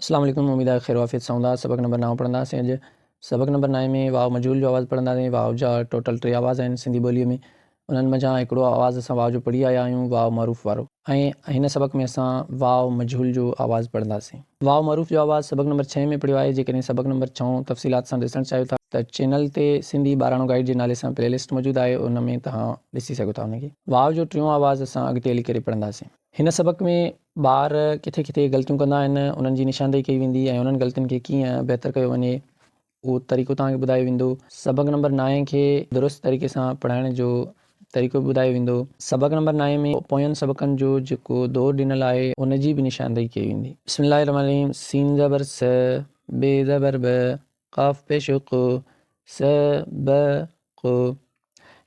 अस्सलाम वालेकुम। उम्मीद आहे खैर वाफ़ियत सां हूंदा। सबक नंबर 9 पढ़ंदासीं अॼु। सबक नंबर 9 में वाव मजहूल जो आवाज़ु पढ़ंदासीं। वाव जा टोटल 3 आवाज़ आहिनि सिंधी ॿोलीअ में। उन्हनि मंझां हिकिड़ो आवाज़ु असां वाव जो पढ़ी आया आहियूं, वाव मरूफ़ वारो। ऐं हिन सबक में असां वाव मजहूल जो आवाज़ु पढ़ंदासीं। वाव मरूफ़ जो आवाज़ु सबक नंबर 6 में पढ़ियो आहे। जेकॾहिं सबक नंबर 6 तफ़सीलात सां ॾिसणु चाहियो था त चैनल ते सिंधी ॿाराणो गाइड जे नाले सां प्लेलिस्ट मौजूदु आहे, उन में तव्हां ॾिसी सघो था उनखे। वाव जो टियों आवाज़ु असां अॻिते हली करे पढ़ंदासीं। हिन सबक में ॿार किथे किथे ग़लतियूं कंदा आहिनि, उन्हनि जी निशानदेही कई वेंदी ऐं उन्हनि ग़लतियुनि खे कीअं बहितर कयो वञे उहो तरीक़ो तव्हांखे ॿुधायो वेंदो। सबक नंबर 9 खे दुरुस्त तरीक़े सां पढ़ाइण जो तरीक़ो ॿुधायो वेंदो। सबक नंबर 9 में पोयनि सबक़नि जो जेको दौरु ॾिनल आहे उनजी बि निशानदेही कई वेंदी। बिस्मिल्लाहिर्रहमानिर्रहीम। सीन ज़बर स, बे ज़बर ब, क़ाफ़ पेश क़, स ब क़।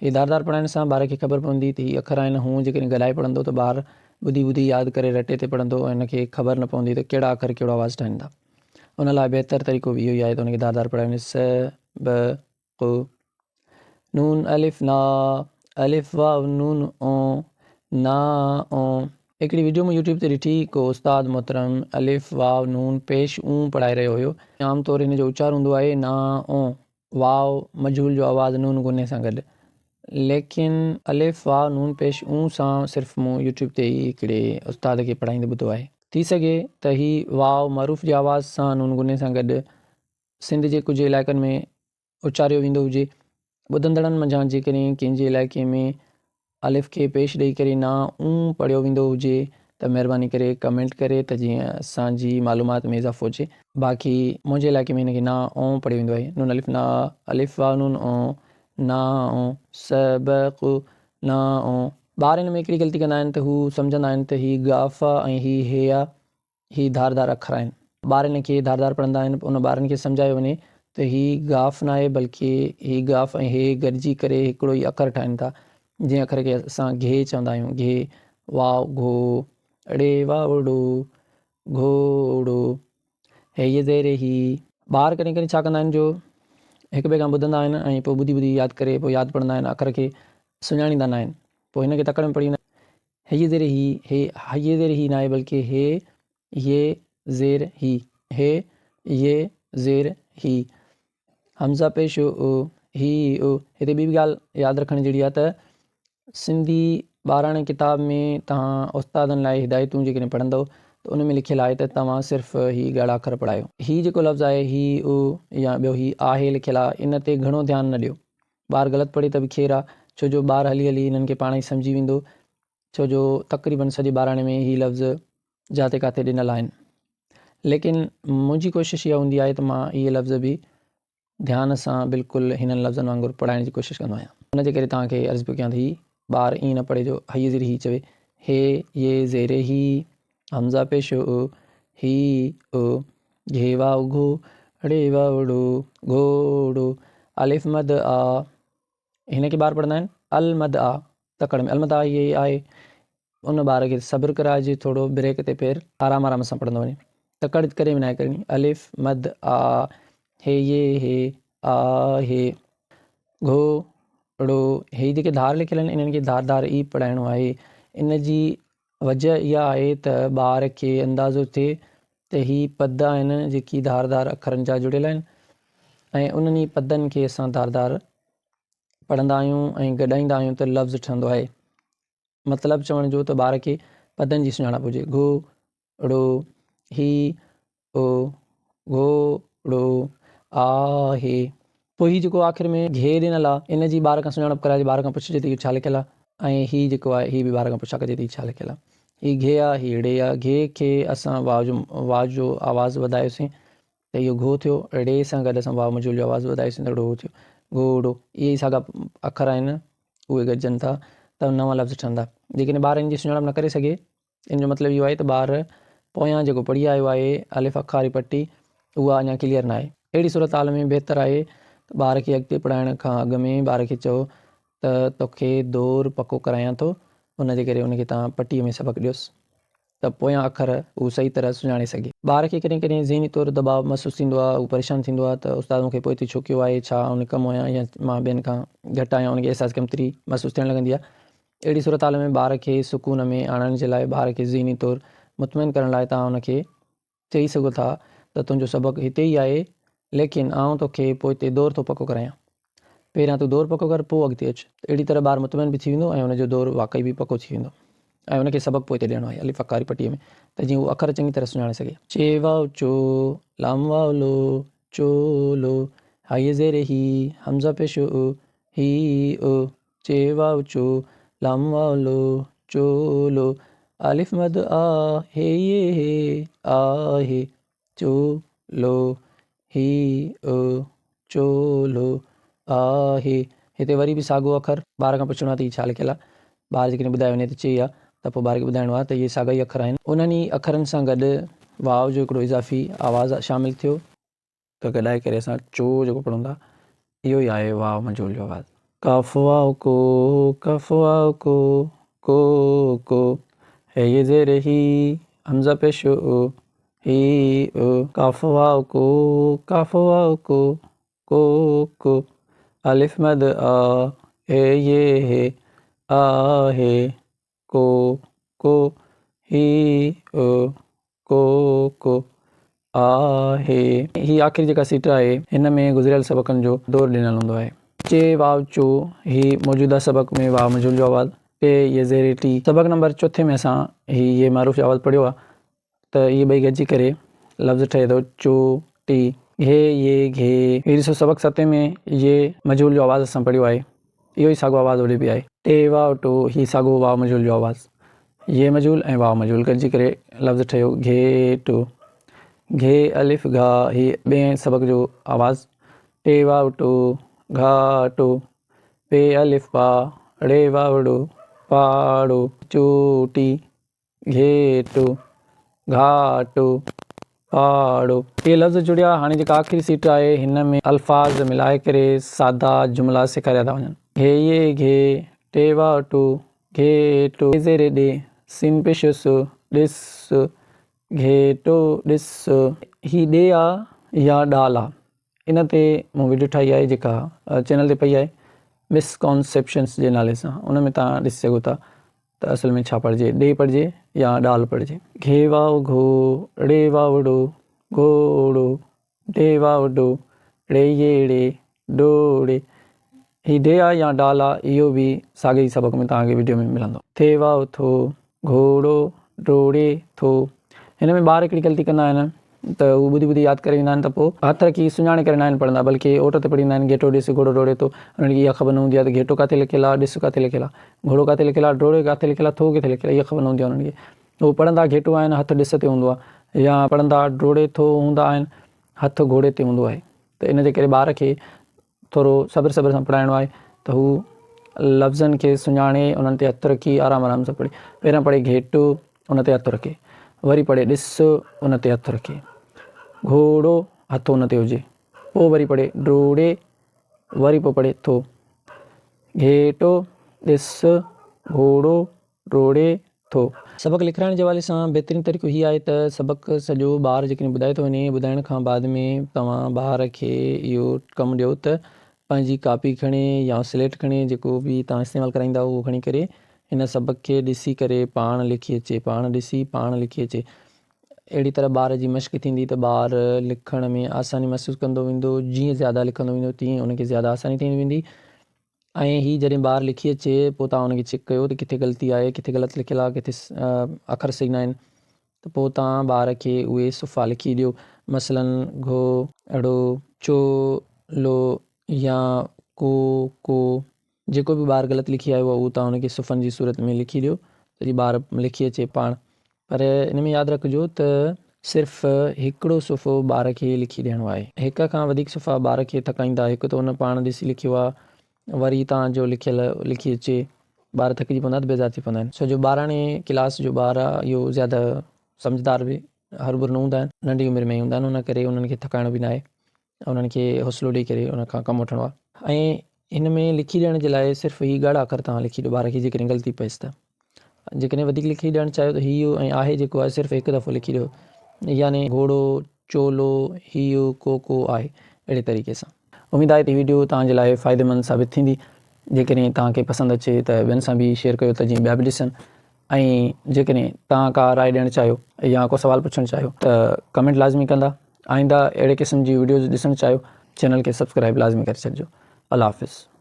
हे धारदार पढ़ाइण सां ॿार खे ख़बर पवंदी त हीअ अख़र आहिनि। हूअं जेकॾहिं ॻाल्हाए पढ़ंदो त ॿार ॿुधी ॿुधी यादि करे रटे ते पढ़ंदो ऐं हिनखे ख़बर न पवंदी त कहिड़ा अख़र कहिड़ो आवाज़ु ठाहिनि था। उन लाइ बहितर तरीक़ो बि इहो ई आहे त उनखे धारदार पढ़ाइण। स ब क़। नून अलिफ ना, अलिफ वाव नून ओ, ना ओ। हिकिड़ी वीडियो में यूट्यूब ते ॾिठी को उस्ताद मोहतरम अलिफ वाव नून पेश ऊं पढ़ाए रहियो हुयो। आमतौरु हिन जो उचार हूंदो आहे ना ओ, वाव मजहूल जो आवाज़ु नून गुने सां गॾु। लेकिन अलिफ वाव नून पेश ऊं सां सिर्फ़ु मूं यूट्यूब ते ई हिकिड़े उस्ताद खे पढ़ाईंदे ॿुधो आहे। थी सघे त हीउ वाव मरूफ़ जी आवाज़ सां नून गुने सां गॾु सिंध जे कुझु इलाइक़नि में उचारियो वेंदो हुजे। ॿुधंदड़नि मंझां जेकॾहिं कंहिंजे इलाइक़े में अलिफ खे पेश ॾेई करे ना ऊं पढ़ियो वेंदो हुजे त महिरबानी करे कमेंट करे त जीअं असांजी मालूमात में इज़ाफ़ो हुजे। बाक़ी मुंहिंजे इलाइक़े में हिनखे ना ओं पढ़ियो वेंदो आहे। नून अलिफ ना, अलिफ वाव नून ओं, ना ओं, सबक़ ना ओं। ॿार हिन में हिकिड़ी ग़लती कंदा आहिनि त हू सम्झंदा आहिनि त हीअ गाफ़ आहे ऐं हीअ हे आहे, हीअ धारदार अख़र आहिनि। ॿार हिन खे धारदार पढ़ंदा आहिनि, उन ॿारनि खे सम्झायो वञे त हीअ गाफ़ न आहे बल्कि हीअ गाफ़ ऐं हे गॾिजी करे हिकिड़ो ई अख़र ठाहिनि था। जंहिं अख़र खे असां घे चवंदा आहियूं। घे, वाव घो, ड़े वावड़ो, घोड़ो, हे ये ज़ेरे ही। ॿार कॾहिं कॾहिं छा कंदा आहिनि जो हिक ॿिए खां ॿुधंदा आहिनि ऐं पोइ ॿुधी ॿुधी यादि करे पोइ यादि पढ़ंदा आहिनि, अख़र खे सुञाणींदा न आहिनि। पोइ हिन खे तकड़ में पढ़ी हे ये ज़ेरे ही, हे ये ज़ेरे ही न आहे बल्कि हे ये ज़ेर ही, हे ये ज़ेर ही। हमज़ा पेश ओ, ही ओ। हिते ॿी बि ॻाल्हि यादि रखण जहिड़ी आहे त सिंधी ॿाराणे किताब में तव्हां उस्तादनि लाइ हिदायतूं जेकॾहिं पढ़ंदव त उन में लिखियलु आहे त तव्हां सिर्फ़ु हीअ ॻाढ़ा अख़र पढ़ायो। हीअ जेको लफ़्ज़ु आहे ही ओ या ॿियो ही आहे लिखियलु आहे, इन ते घणो ध्यानु न ॾियो। ॿारु ग़लति पढ़े त बि ख़ैरु आहे, छो जो ॿारु हली हली हिननि खे पाण ई सम्झी वेंदो, छो जो तक़रीबन सॼे ॿाराणे में हीअ लफ़्ज़ जाते काथे ॾिनल आहिनि। लेकिन मुंहिंजी कोशिशि इहा हूंदी आहे त मां इहे लफ़्ज़ बि ध्यान सां बिल्कुलु हिननि लफ़्ज़नि वांगुरु पढ़ाइण जी कोशिशि कंदो आहियां। उनजे करे तव्हांखे अर्ज़ु पियो कयां त हीअ ॿार ईअं न पढ़े जो हे ज़ेरे ही चवे। हे ये ज़ेरे ही, हमज़ा पेश ओ, ही ओ, घे वाव घो, ड़े वावड़ो, घोड़ो, अलिफ मद आ। हिन खे ॿार पढ़ंदा आहिनि अल मद आ, तकड़ में अल मद आ ये आहे। उन ॿार खे सब्र कराइजे, थोरो ब्रेक ते पेर आराम आराम सां पढ़ंदो वञे, तकड़ करे विनाए करणी। अलिफ मद आ, हे ये हे, आ हे, घोड़ो। हे जेके धार लिखियल आहिनि इन्हनि खे धारदार ई पढ़ाइणो आहे। इन जी वजह इहा आहे त ॿार खे अंदाज़ो थिए त ही पद आहिनि जेकी धारदार अख़रनि जा जुड़ियल आहिनि ऐं उन्हनि पदनि खे असां धारदार पढ़ंदा आहियूं ऐं गॾाईंदा आहियूं त लफ़्ज़ु ठहंदो आहे। मतिलबु चवण जो त ॿार खे पदनि जी सुञाणप हुजे। घोड़ो, ही ओ, घोड़ो, आहे। पोइ हीउ जेको आख़िर में घे ॾिनल आहे इन जी ॿार खां सुञाणप कराइजे, ॿार खां पुछिजे त इहो छा लिखियलु आहे ऐं हीउ जेको आहे हीउ बि ॿार खां पुछा कजे त हीउ छा लिखियलु आहे। हीउ घे आहे, हीउ ड़े आहे। घे खे असां वाव जो आवाज़ु वधायोसीं त इहो घो थियो। ड़े सां गॾु असां वाव मजहूल जो आवाज़ु वधायोसीं त ड़ो थियो। घोड़ो, इहे ई साॻा अख़र आहिनि, उहे गॾिजनि था त नवां लफ़्ज़ ठहंदा। जेकॾहिं ॿार इन जी सुञाणप न करे सघे, इन जो मतिलबु इहो आहे त ॿार पोयां जेको पढ़ी आयो आहे अलिफ अख़ारी पटी उहा अञा क्लियर न आहे। अहिड़ी सूरत हाल में बहितरु आहे त ॿार खे अॻिते पढ़ाइण खां अॻु में ॿार खे चओ त तोखे दौरु पको करायां थो, उनजे करे उनखे तव्हां पटीअ में सबक़ु ॾियोसि त पोयां अख़र हू सही तरह सुञाणे सघे। ॿार खे कॾहिं कॾहिं ज़हनी तौरु दबाव महसूसु थींदो आहे, हू परेशान थींदो आहे त उस्ताद मूंखे पोइ छो कयो आहे, छा उन कमु आहियां या मां ॿियनि खां घटि आहियां, उनखे अहसासु कमतरी महसूसु थियणु लॻंदी आहे। अहिड़ी सूरत हाल में ॿार खे सुकून में आणण जे लाइ, ॿार खे ज़हनी तौरु मुतमिन करण लाइ तव्हां उनखे चई सघो था त तुंहिंजो सबक़ु हिते ई आहे, लेकिन आउं तोखे पोइ हिते दौरु थो पको करायां। पहिरियां तूं दौरु पको कर, पोइ अॻिते अचु। अहिड़ी तरह ॿारु मुतमइन बि थी वेंदो ऐं हुनजो दौरु वाक़ई बि पको थी वेंदो ऐं हुनखे सबक़ु पोइ हिते ॾियणो आहे अलिफ कारी पटीअ में, त जीअं उहो अख़र चङी तरह सुञाणे सघे। चे वाओ चो, लाम वाओ लो, चोलो, हाय ज़ेर ही, हमज़ा पेश ही ओ, चे वाओ चो, लाम वाओ लो, चोलो, अलिफ मद आ, हे ये हे, आहे, चोलो, ही ओ, चोलो, आहे। हिते वरी बि साॻियो अख़र ॿार खां पुछणो आहे त हीअ छा लिखियलु आहे। ॿार जेकॾहिं ॿुधाए वञे त चई आहे त पोइ ॿार खे ॿुधाइणो आहे त इहे साॻा ई अख़र आहिनि। उन्हनि ई अख़रनि सां गॾु वाव जो हिकिड़ो इज़ाफ़ी आवाज़ु शामिलु थियो, त गॾाए करे असां चो जेको पढ़ूं था इहो ई आहे वाव मजूल जो आवाज़ु। काफ़ वाव को, कफ़ वाव को, है ये ज़ेर ही, हमज़ा पेश ही ओ, काफ़ वाव को, कफ़ वाव को, अलिफ मद आ, हे ये हे, आहे, को, ही ओ, को, आहे। ही आख़िरी जेका सीट आहे हिन में गुज़िरियल सबक़नि जो दौरु ॾिनल हूंदो आहे। चे वाव चो, ही मौजूदा सबक़ में वाव मजूल जो आवाज़ु। टे ये ज़ेर टी, सबक़ नंबर 4 में असां ये मारूफ़ जो आवाज़ु पढ़ियो आहे, त इहे ॿई गॾिजी करे लफ़्ज़ ठहे थो चो टी। हे ये घे, ही ॾिसो सबक़ 7 में ये मजूल जो आवाज़ु असां पढ़ियो आहे, इहो ई साॻियो आवाज़ु होॾे बि आहे। टे वाव टो, ही साॻियो वाव मजूल जो आवाज़ु, ये मजूल ऐं वाव मजूल गॾिजी करे लफ़्ज़ ठहियो घेटो। घे अलिफ घा, ही ॿिएं सबक़ जो आवाज़ु। टे वाव टो, घाटो, पे अलिफ पा, रे वावड़ो, पाड़ो, चोटी, घेटो, घाटो, पाड़ो। इहे लफ़्ज़ जुड़िया। हाणे जेका आख़िरी सीट आहे हिन में अल्फाज़ मिलाए करे सादा जुमिला सेखारिया था वञनि। घे ये घे, टे वाव टो, घेटो, ज़ेर ॾे, सिन पेश सो, ॾिस, घेटो ॾिस। ही ॾे आहे या ॾाल आहे, इन ते मूं वीडियो ठाही आहे जेका चैनल ते पई आहे मिसकॉन्सेप्शन्स जे नाले सां, उन में तव्हां ॾिसी सघो था त असल में छा पढ़िजे, ॾे पढ़िजे या ॾाल पढ़िजे। घे वाव घो, ड़े वावड़ो, घोड़ो, ॾे वावड़ो, ड़े येड़े, डोड़े। ही ॾे आहे या ॾाल आहे, इहो बि साॻे ई सबक़ में तव्हांखे वीडियो में मिलंदो। थे वाव थो, घोड़ो, डोड़े थो। हिन में ॿार हिकिड़ी ग़लती कंदा आहिनि त हू ॿुधी ॿुधी यादि करे वेंदा आहिनि, त पोइ हथ रखी सुञाणे करे न आहिनि पढ़ंदा, बल्कि ओट ते पढ़ी ईंदा आहिनि। घेटो ॾिस, घोड़ो डोड़े थो, उन्हनि खे इहा ख़बर न हूंदी आहे त घेटो किथे लिखियलु आहे, ॾिस किथे लिखियलु आहे, घोड़ो किथे लिखियलु आहे, डोड़े किथे लिखियलु आहे, थो किथे लिखियलु आहे, इहा ख़बर न हूंदी आहे उन्हनि खे। उहो पढ़ंदा घेटो आहिनि, हथु ॾिस ते हूंदो आहे, या पढ़ंदा डोड़े थो हूंदा आहिनि, हथु घोड़े ते हूंदो आहे। त इन जे करे ॿार खे थोरो सब्र सां पढ़ाइणो आहे त हू लफ़्ज़नि खे सुञाणे उन्हनि ते हथु रखी आराम सां पढ़े। पहिरियां पढ़े घेटो, उन ते हथु रखे, वरी पढ़े ॾिस, उन ते हथु रखे, घोड़ो हथु उन ते हुजे, पोइ वरी पढ़े डोड़े, वरी पोइ पढ़े थो। घेटो, ॾिस, घोड़ो, डोड़े थो। सबक़ु लिखाइण जे हवाले सां बहितरीनु तरीक़ो हीअ आहे त सबक़ु सॼो ॿारु जेकॾहिं ॿुधाए थो वञे, ॿुधाइण खां बाद में तव्हां ॿार खे इहो कमु ॾियो त पंहिंजी कापी खणे या स्लेट खणे, जेको बि तव्हां इस्तेमालु कराईंदा उहो खणी करे हिन सबक़ु खे ॾिसी करे पाण लिखी अचे, पाण ॾिसी पाण लिखी अचे। अहिड़ी तरह ॿार जी मश्क़ थींदी त ॿारु लिखण में आसानी महसूसु कंदो वेंदो। जीअं ज़्यादा लिखंदो वेंदो तीअं उनखे ज़्यादा आसानी थींदी वेंदी। ऐं हीअ जॾहिं ॿारु लिखी अचे पोइ तव्हां उनखे चेक कयो त किथे ग़लती आहे, किथे ग़लति लिखियलु आहे, किथे अख़र सही न आहिनि, त पोइ तव्हां ॿार खे उहे सुफ़ा लिखी ॾियो। मसलन घो, अड़ो, चो, लो या को जेको बि ॿारु ग़लति लिखी आयो आहे उहो तव्हां उनखे सुफ़नि जी सूरत में लिखी ॾियो त जीअं ॿारु लिखी अचे पाण। पर इन में यादि रखिजो त सिर्फ़ु हिकिड़ो सुफ़ो ॿार खे लिखी ॾियणो आहे। हिक खां वधीक सुफ़ा ॿार खे थकाईंदा। हिकु त उन पाण ॾिसी लिखियो आहे, वरी तव्हांजो लिखियलु लिखी अचे, ॿार थकिजी पवंदा त बेज़ार थी पवंदा आहिनि। छो जो 12णे क्लास जो ॿारु आहे, इहो ज़्यादा सम्झदार बि हरूभरू न हूंदा आहिनि, नंढी उमिरि में ई हूंदा आहिनि, उन करे उन्हनि खे थकाइणो बि न आहे, उन्हनि खे हौसलो ॾेई करे उन खां कमु वठिणो आहे। ऐं हिन में लिखी ॾियण जे लाइ सिर्फ़ु हीअ ॻाढ़ा अख़र तव्हां लिखी ॾियो ॿार खे, जेकॾहिं ग़लती पएसि त। जेकॾहिं वधीक लिखी ॾियणु चाहियो त हीउ ऐं आहे जेको आहे सिर्फ़ु हिकु दफ़ो लिखी ॾियो, यानी घोड़ो, चोलो, हीउ को आहे, अहिड़े तरीक़े सां। उमेदु आहे त वीडियो तव्हांजे लाइ फ़ाइदेमंद साबित थींदी। जेकॾहिं तव्हांखे पसंदि अचे त ॿियनि सां बि शेयर कयो त जीअं ॿिया बि ॾिसनि। ऐं जेकॾहिं तव्हां का राय ॾियणु चाहियो या को सवाल पुछणु चाहियो त कमेंट लाज़मी कंदा। आईंदा अहिड़े क़िस्म जी वीडियोज़ ॾिसणु चाहियो चैनल खे सब्सक्राइब लाज़मी करे छॾिजो। अल्लाह हाफ़िज़।